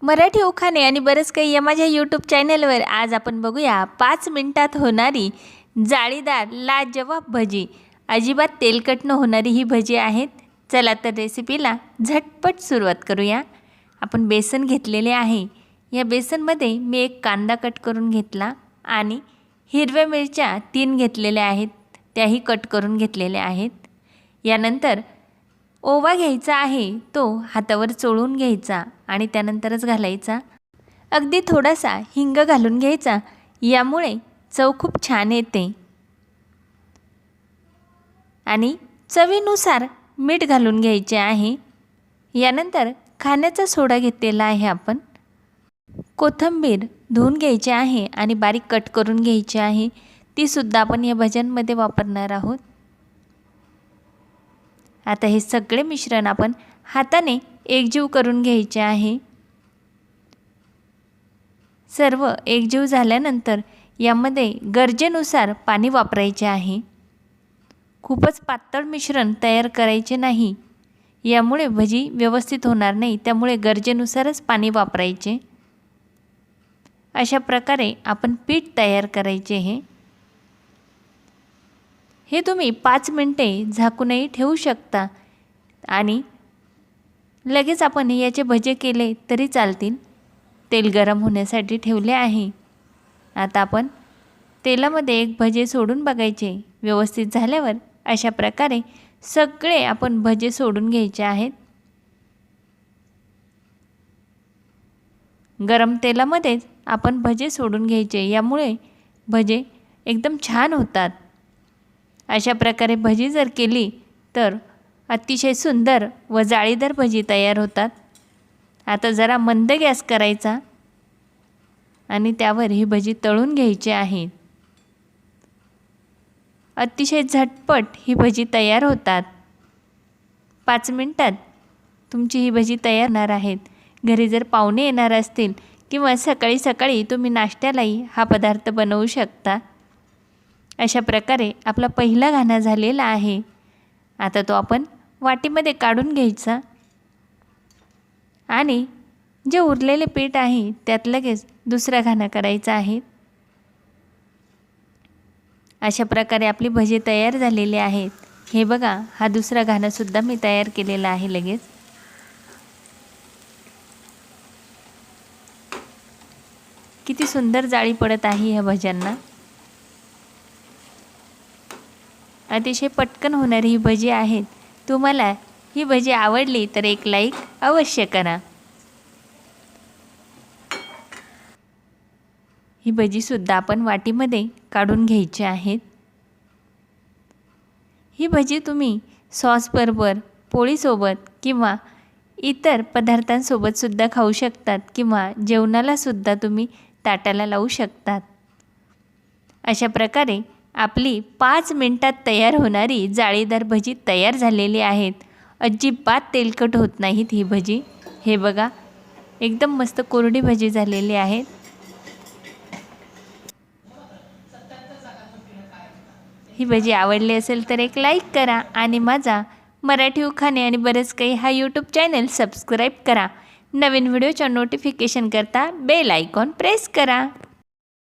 मराठी उखाणे आणि बरंच काही या माझ्या यूट्यूब चॅनलवर आज आपण बघूया 5 मिनिटात होणारी जाळीदार लाजवाब भजी। अजिबात तेलकट न होणारी ही भजी आहेत। चला तर रेसिपीला झटपट सुरुवात करूया। आपण बेसन घेतलेले आहे। या बेसनमध्ये मी एक कांदा कट करून घेतला आणि हिरव्या मिरच्या 3 घेतलेल्या आहेत, त्याही कट करून घेतलेल्या आहेत। यानंतर ओवा घ्यायचा आहे, तो हातावर चोळून घ्यायचा आणि त्यानंतरच घालायचा। अगदी थोडासा हिंग घालून घ्यायचा, यामुळे चव खूप छान येते। आणि चवीनुसार मीठ घालून घ्यायचे आहे। यानंतर खाण्याचा सोडा घेतलेला आहे आपण। कोथिंबीर धुवून घ्यायची आहे आणि बारीक कट करून घ्यायची आहे, ती सुद्धा आपण या भज्यांमध्ये वापरणार आहोत। आता हे सगळे मिश्रण आपण हाताने एकजीव करून घ्यायचे आहे। सर्व एकजीव झाल्यानंतर यामध्ये गरजेनुसार पाणी वापरायचे आहे। खूपच पातळ मिश्रण तयार करायचे नाही, यामुळे भजी व्यवस्थित होणार नाही, त्यामुळे गरजेनुसारच पाणी वापरायचे। अशा प्रकारे आपण पीठ तयार करायचे हे तुम्ही 5 मिनिटे झाकूनही ठेवू शकता आणि लगेच आपण याचे भजे केले तरी चालतील। तेल गरम होण्यासाठी ठेवले आहे। आता आपण तेलामध्ये एक भजे सोडून बघायचे, व्यवस्थित झाल्यावर अशा प्रकारे सगळे आपण भजे सोडून घ्यायचे आहेत। गरम तेलामध्येच आपण भजे सोडून घ्यायचे, यामुळे भजे एकदम छान होतात। अशा प्रकारे भजी जर केली तर अतिशय सुंदर व जाळीदार भजी तयार होतात। आता जरा मंद गॅस करायचा आणि त्यावर ही भजी तळून घ्यायची आहे। अतिशय झटपट ही भजी तयार होतात। 5 मिनिटात तुमची ही भजी तयार होणार आहेत। घरी जर पाहुणे येणार असतील किंवा सकाळी सकाळी तुम्ही नाश्त्यालाही हा पदार्थ बनवू शकता। अशा प्रकारे आपला पहिला घाणा झालेला आहे। आता तो आपण वाटीमध्ये काढून घ्यायचा आणि जे उरलेले पीठ आहे त्यात लगेच दुसरा घाणा करायचा आहे। अशा प्रकारे आपली भजी तयार झालेली आहेत। हे बघा, हा दुसरा घाणा सुद्धा मी तयार केलेला आहे लगेच। किती सुंदर जाळी पडत आहे ह्या भज्यांना। अतिशय पटकन होणारी ही भजी आहेत। तुम्हाला ही भजी आवडली तर एक लाईक अवश्य करा। ही भजी सुद्धा आपण वाटीमध्ये काढून घ्यायची आहेत। ही भजी तुम्ही सॉस बरोबर, पोळीसोबत किंवा इतर पदार्थांसोबत सुद्धा खाऊ शकतात किंवा जेवणाला सुद्धा तुम्ही ताटाला लावू शकतात। अशा प्रकारे आपली 5 मिनिटात तयार होणारी जाळीदार भजी तयार झालेली आहेत। अजिबात तेलकट होत नाहीत ही भजी। हे बघा, एकदम मस्त कोरडी भजी झालेली आहेत। ही भजी आवडली असेल तर एक लाईक करा आणि माझा मराठी उखाणे आणि बरंच काही हा यूट्यूब चॅनल सबस्क्राईब करा। नवीन व्हिडिओच्या नोटिफिकेशन करता बेल आयकॉन प्रेस करा।